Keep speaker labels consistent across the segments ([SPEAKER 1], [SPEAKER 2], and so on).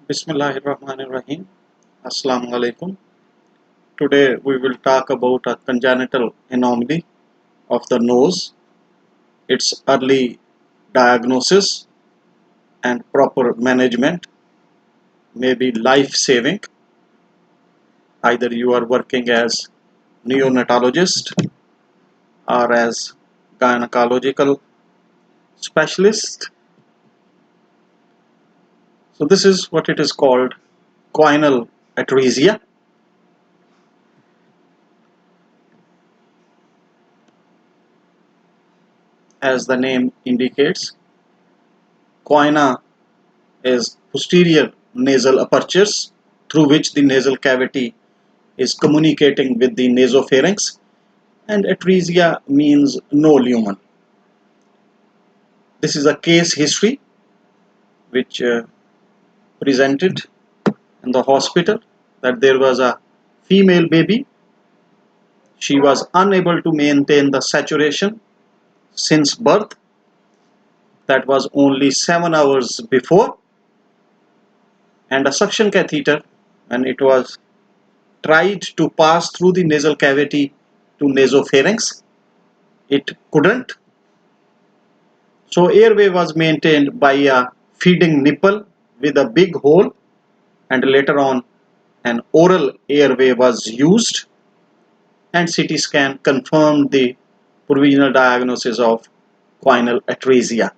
[SPEAKER 1] Bismillahirrahmanirrahim. Assalamu alaikum. Today we will talk about a congenital anomaly of the nose, its early diagnosis and proper management may be life-saving. Either you are working as neonatologist or as gynecological specialist. So this is what it is called choanal atresia. As the name indicates, choana is posterior nasal apertures through which the nasal cavity is communicating with the nasopharynx, and atresia means no lumen. This is a case history which presented in the hospital that there was a female baby. She was unable to maintain the saturation since birth. That was only 7 hours before, and a suction catheter, when it was tried to pass through the nasal cavity to nasopharynx, it couldn't. So airway was maintained by a feeding nipple with a big hole, and later on an oral airway was used, and CT scan confirmed the provisional diagnosis of choanal atresia.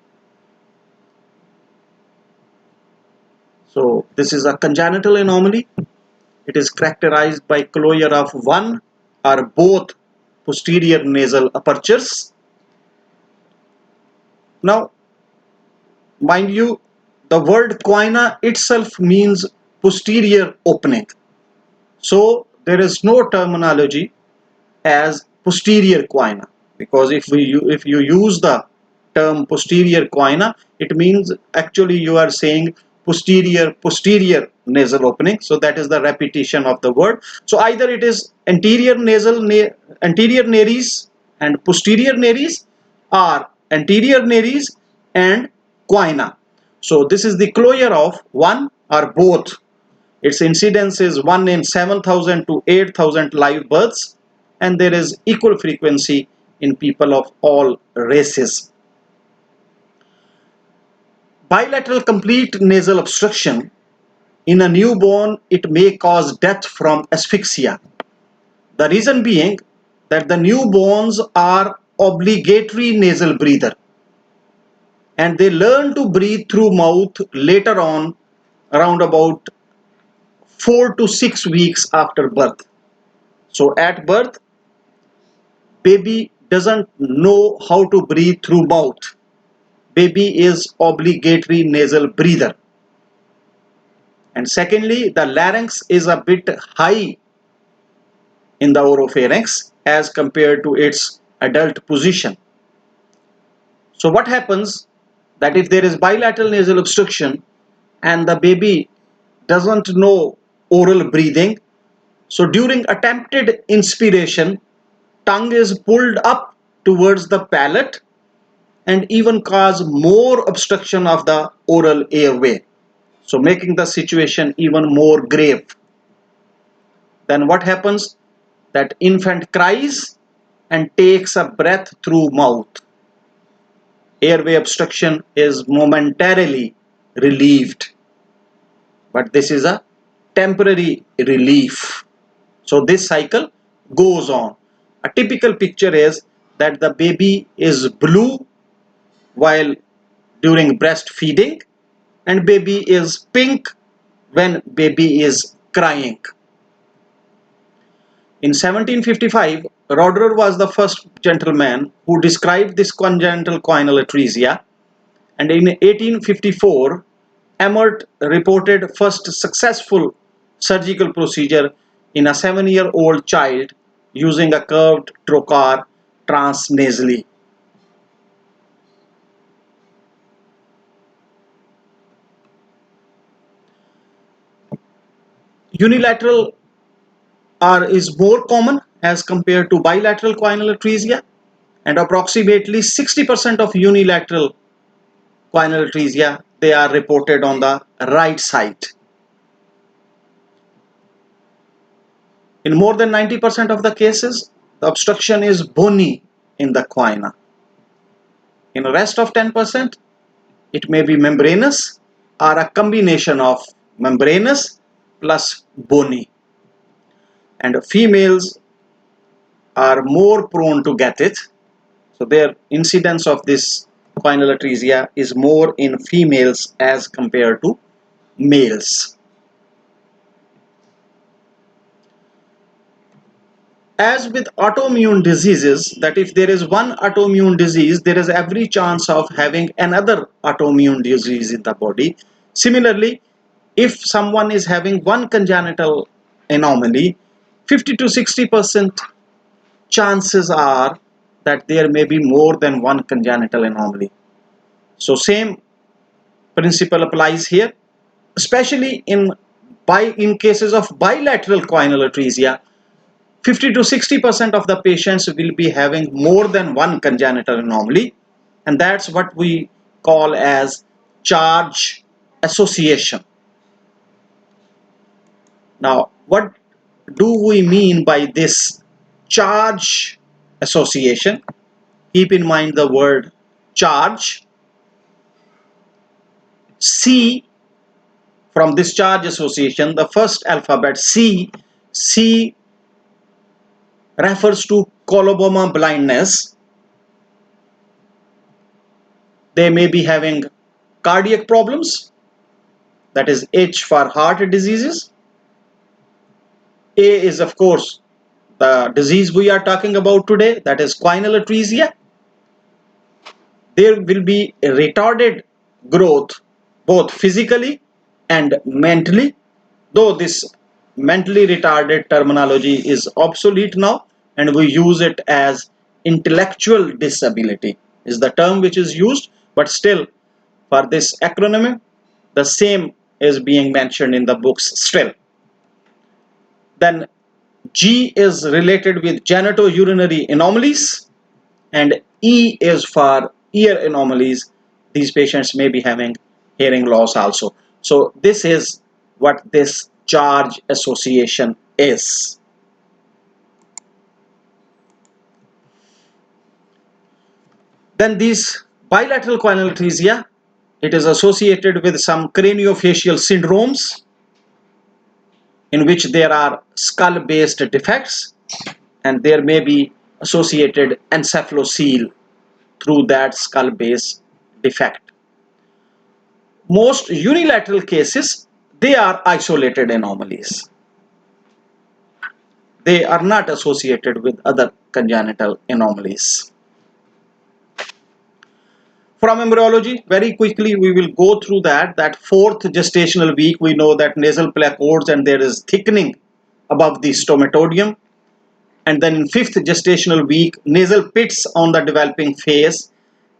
[SPEAKER 1] So this is a congenital anomaly. It is characterized by closure of one or both posterior nasal apertures. Now, mind you, the word choana itself means posterior opening. So there is no terminology as posterior choana, because if you use the term posterior choana, it means actually you are saying posterior nasal opening. So that is the repetition of the word. So either it is anterior nares and posterior nares, or anterior nares and choana. So this is the closure of one or both. Its incidence is 1 in 7,000 to 8,000 live births, and there is equal frequency in people of all races. Bilateral complete nasal obstruction in a newborn, it may cause death from asphyxia. The reason being that the newborns are obligatory nasal breather, and they learn to breathe through mouth later on, around about 4 to 6 weeks after birth. So at birth, baby doesn't know how to breathe through mouth. Baby is obligatory nasal breather. And secondly, the larynx is a bit high in the oropharynx as compared to its adult position. So what happens that if there is bilateral nasal obstruction and the baby doesn't know oral breathing, so during attempted inspiration, tongue is pulled up towards the palate and even cause more obstruction of the oral airway, so making the situation even more grave. Then what happens that infant cries and takes a breath through mouth. Airway obstruction is momentarily relieved, but this is a temporary relief. So this cycle goes on. A typical picture is that the baby is blue while during breastfeeding, and baby is pink when baby is crying. In 1755, Roederer was the first gentleman who described this congenital choanal atresia, and in 1854, Emmert reported first successful surgical procedure in a 7-year-old child using a curved trocar transnasally. Unilateral is more common as compared to bilateral choanal atresia, and approximately 60% of unilateral choanal atresia, they are reported on the right side. In more than 90% of the cases, the obstruction is bony in the choana. In the rest of 10%, it may be membranous or a combination of membranous plus bony. And females are more prone to get it. So their incidence of this choanal atresia is more in females as compared to males. As with autoimmune diseases, that if there is one autoimmune disease, there is every chance of having another autoimmune disease in the body. Similarly, if someone is having one congenital anomaly, 50 to 60% chances are that there may be more than one congenital anomaly. So same principle applies here, especially in cases of bilateral choanal atresia. 50 to 60% of the patients will be having more than one congenital anomaly, and that's what we call as charge association. Now, what do we mean by this charge association? Keep in mind the word charge. C, from this charge association, the first alphabet C refers to coloboma blindness. They may be having cardiac problems, that is H for heart diseases. A is of course the disease we are talking about today, that is choanal atresia. There will be a retarded growth both physically and mentally, though this mentally retarded terminology is obsolete now and we use it as intellectual disability is the term which is used, but still for this acronym the same is being mentioned in the books still. Then G is related with genitourinary anomalies, and E is for ear anomalies. These patients may be having hearing loss also. So this is what this charge association is. Then these bilateral choanal atresia, it is associated with some craniofacial syndromes in which there are skull-based defects, and there may be associated encephalocele through that skull base defect. Most unilateral cases, they are isolated anomalies. They are not associated with other congenital anomalies. From embryology, very quickly we will go through that fourth gestational week we know that nasal placodes and there is thickening above the stomatodium, and then in fifth gestational week nasal pits on the developing phase.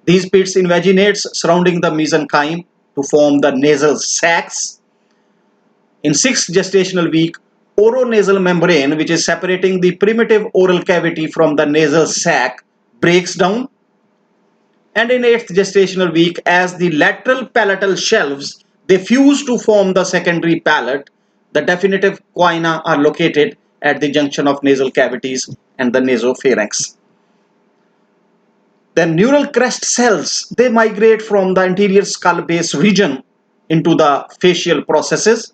[SPEAKER 1] These pits invaginates surrounding the mesenchyme to form the nasal sacs. In sixth gestational week, oronasal membrane, which is separating the primitive oral cavity from the nasal sac, breaks down. And in eighth gestational week, as the lateral palatal shelves they fuse to form the secondary palate, the definitive choana are located at the junction of nasal cavities and the nasopharynx. Then neural crest cells, they migrate from the anterior skull base region into the facial processes.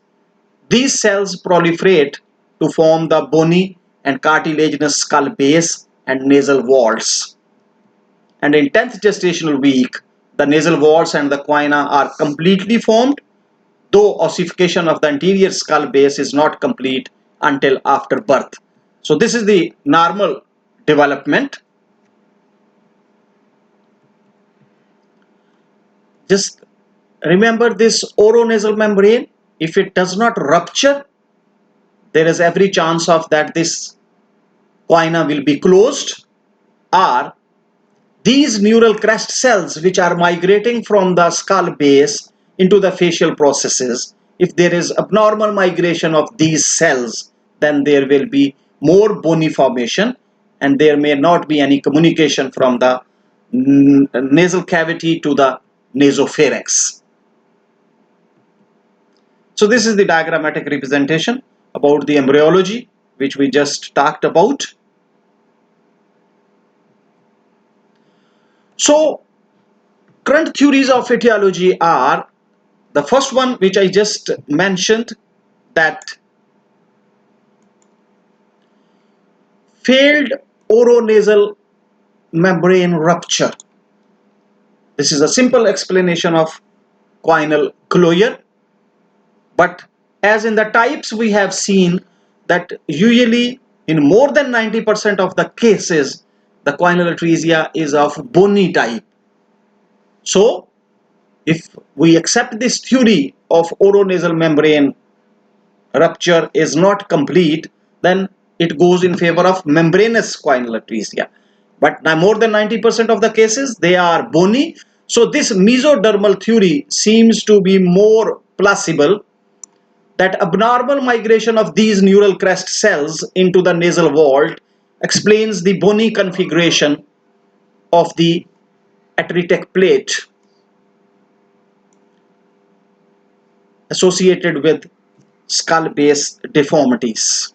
[SPEAKER 1] These cells proliferate to form the bony and cartilaginous skull base and nasal vaults. And in 10th gestational week, the nasal vaults and the choana are completely formed, though ossification of the anterior skull base is not complete until after birth. So this is the normal development. Just remember this oronasal membrane, if it does not rupture, there is every chance of that this choana will be closed, or these neural crest cells which are migrating from the skull base into the facial processes, if there is abnormal migration of these cells, then there will be more bony formation and there may not be any communication from the nasal cavity to the nasopharynx. So this is the diagrammatic representation about the embryology which we just talked about. So current theories of etiology are, the first one which I just mentioned, that failed oronasal membrane rupture. This is a simple explanation of choanal closure, but as in the types we have seen that usually in more than 90% of the cases the choanal atresia is of bony type. So if we accept this theory of oronasal membrane rupture is not complete, then it goes in favor of membranous choanal atresia. But now more than 90% of the cases they are bony. So this mesodermal theory seems to be more plausible, that abnormal migration of these neural crest cells into the nasal vault explains the bony configuration of the atretic plate associated with skull base deformities.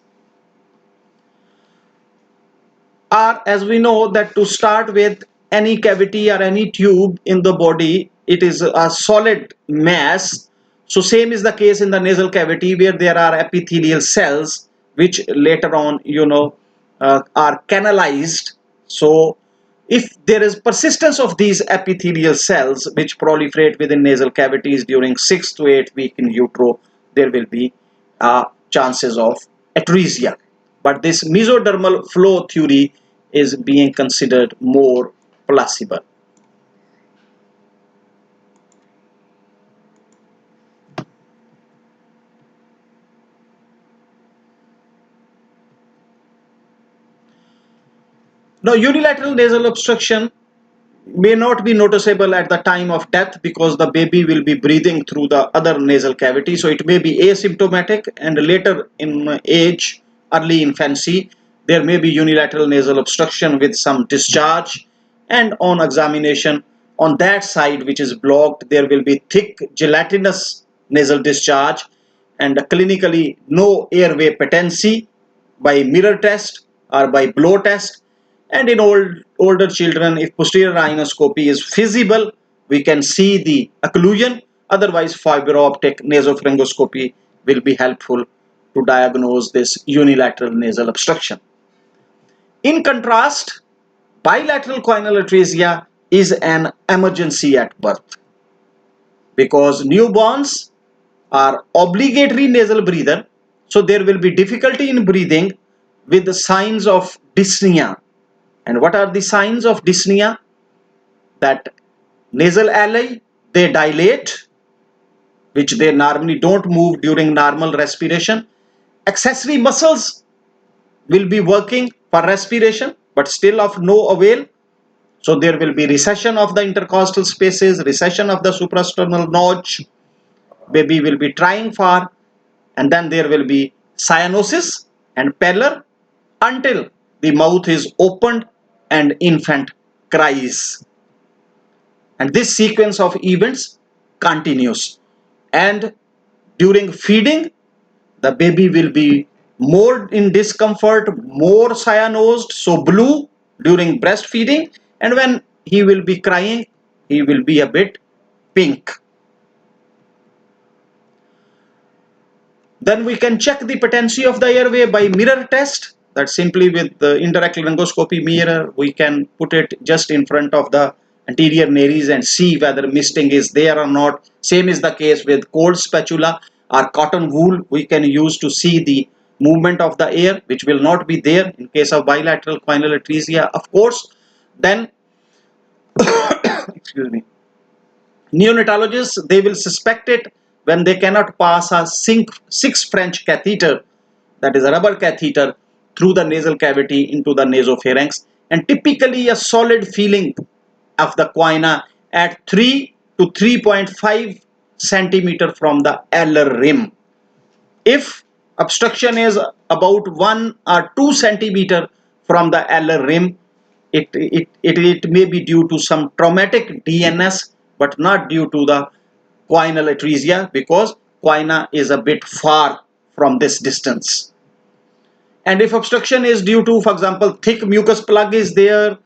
[SPEAKER 1] Or as we know that to start with, any cavity or any tube in the body, it is a solid mass. So same is the case in the nasal cavity, where there are epithelial cells which later on are canalized. So if there is persistence of these epithelial cells which proliferate within nasal cavities during 6 to 8 weeks in utero, there will be chances of atresia. But this mesodermal flow theory is being considered more plausible. Now, unilateral nasal obstruction may not be noticeable at the time of death because the baby will be breathing through the other nasal cavity. So it may be asymptomatic, and later in age, early infancy, there may be unilateral nasal obstruction with some discharge, and on examination on that side which is blocked, there will be thick gelatinous nasal discharge and clinically no airway patency by mirror test or by blow test. And in older children, if posterior rhinoscopy is feasible, we can see the occlusion. Otherwise, fiber optic nasopharyngoscopy will be helpful to diagnose this unilateral nasal obstruction. In contrast, bilateral choanal atresia is an emergency at birth because newborns are obligatory nasal breather, so there will be difficulty in breathing with the signs of dyspnea. And what are the signs of dyspnea? That nasal alveoli, they dilate, which they normally don't move during normal respiration. Accessory muscles will be working for respiration, but still of no avail. So there will be recession of the intercostal spaces, recession of the suprasternal notch. Baby will be trying for, and then there will be cyanosis and pallor until the mouth is opened and infant cries. And this sequence of events continues. And during feeding, the baby will be more in discomfort, more cyanosed, so blue during breastfeeding, and when he will be crying, he will be a bit pink. Then we can check the patency of the airway by mirror test. That simply with the indirect laryngoscopy mirror, we can put it just in front of the anterior nares and see whether misting is there or not. Same is the case with cold spatula or cotton wool. We can use to see the movement of the air, which will not be there in case of bilateral choanal atresia, of course. Then, excuse me, neonatologists, they will suspect it when they cannot pass a 6 French catheter, that is a rubber catheter, through the nasal cavity into the nasopharynx, and typically a solid feeling of the choana at 3 to 3.5 centimeter from the alar rim. If obstruction is about 1 or 2 centimeter from the alar rim, it may be due to some traumatic DNS, but not due to the choanal atresia, because choana is a bit far from this distance. And if obstruction is due to, for example, thick mucus plug is there,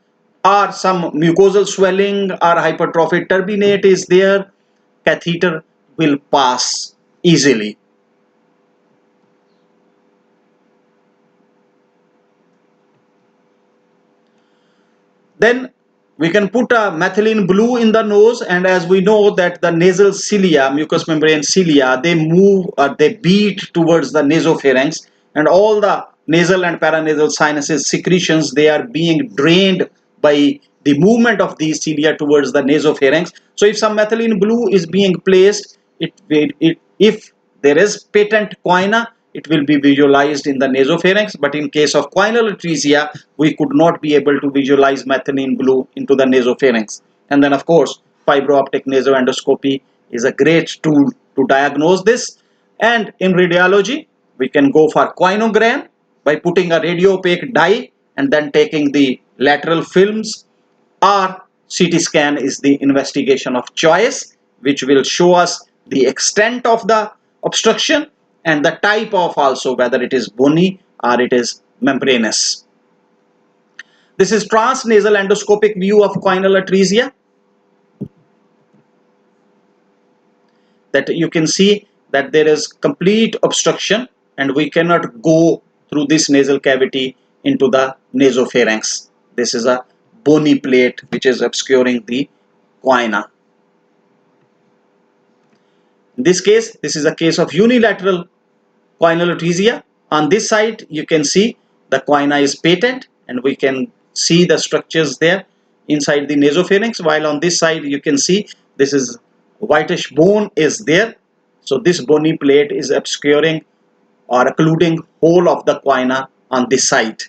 [SPEAKER 1] or some mucosal swelling or hypertrophic turbinate is there, catheter will pass easily. Then we can put a methylene blue in the nose, and as we know that the nasal cilia, mucous membrane cilia, they move or they beat towards the nasopharynx, and all the nasal and paranasal sinuses secretions, they are being drained by the movement of these cilia towards the nasopharynx. So if some methylene blue is being placed, if there is patent choana, it will be visualized in the nasopharynx, but in case of choanal atresia, we could not be able to visualize methylene blue into the nasopharynx. And then of course, fibro-optic nasoendoscopy is a great tool to diagnose this. And in radiology, we can go for choanogram by putting a radio-opaque dye and then taking the lateral films, or CT scan is the investigation of choice, which will show us the extent of the obstruction and the type of also, whether it is bony or it is membranous. This is transnasal endoscopic view of choanal atresia, that you can see that there is complete obstruction and we cannot go through this nasal cavity into the nasopharynx. This is a bony plate which is obscuring the choana. In this case, this is a case of unilateral choanal atresia. On this side, you can see the choana is patent and we can see the structures there inside the nasopharynx, while on this side you can see this is whitish bone is there. So this bony plate is obscuring or occluding whole of the choana on this side.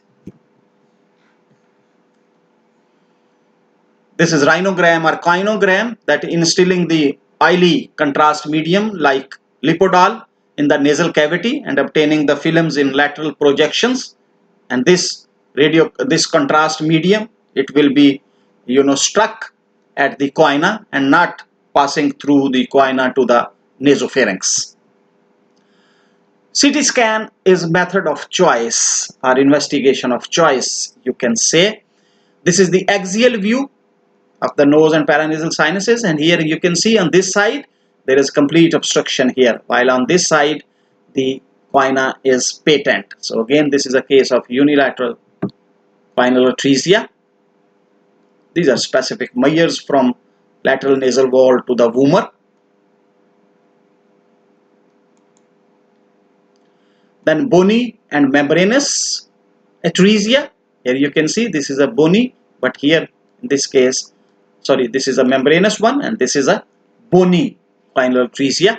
[SPEAKER 1] This is rhinogram or choanogram, that instilling the oily contrast medium like Lipodal in the nasal cavity and obtaining the films in lateral projections. And this contrast medium, it will be struck at the choana and not passing through the choana to the nasopharynx. CT scan is method of choice or investigation of choice, you can say. This is the axial view of the nose and paranasal sinuses, and here you can see on this side there is complete obstruction here, while on this side the choana is patent. So again, this is a case of unilateral choanal atresia. These are specific measures from lateral nasal wall to the vomer. Then bony and membranous atresia. Here you can see this is a bony, but here in this case, sorry, this is a membranous one and this is a bony choanal atresia.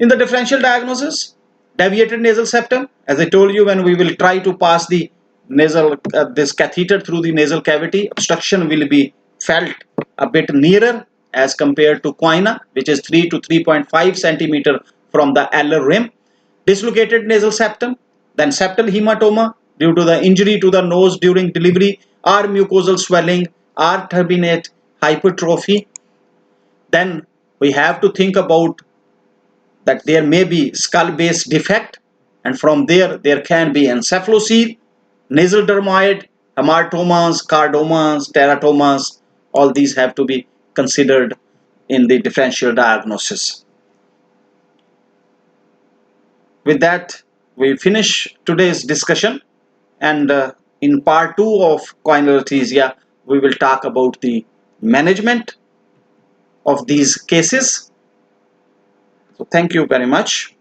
[SPEAKER 1] In the differential diagnosis, deviated nasal septum, as I told you, when we will try to pass the nasal this catheter through the nasal cavity, obstruction will be felt a bit nearer as compared to choana, which is 3 to 3.5 centimeter from the alar rim. Dislocated nasal septum, then septal hematoma due to the injury to the nose during delivery, or mucosal swelling, or turbinate hypertrophy. Then we have to think about that there may be skull base defect, and from there can be encephalocele, nasal dermoid, hamartomas, cardomas, teratomas. All these have to be considered in the differential diagnosis. With that, we finish today's discussion, and in part 2 of choanal atresia, we will talk about the management of these cases. So thank you very much.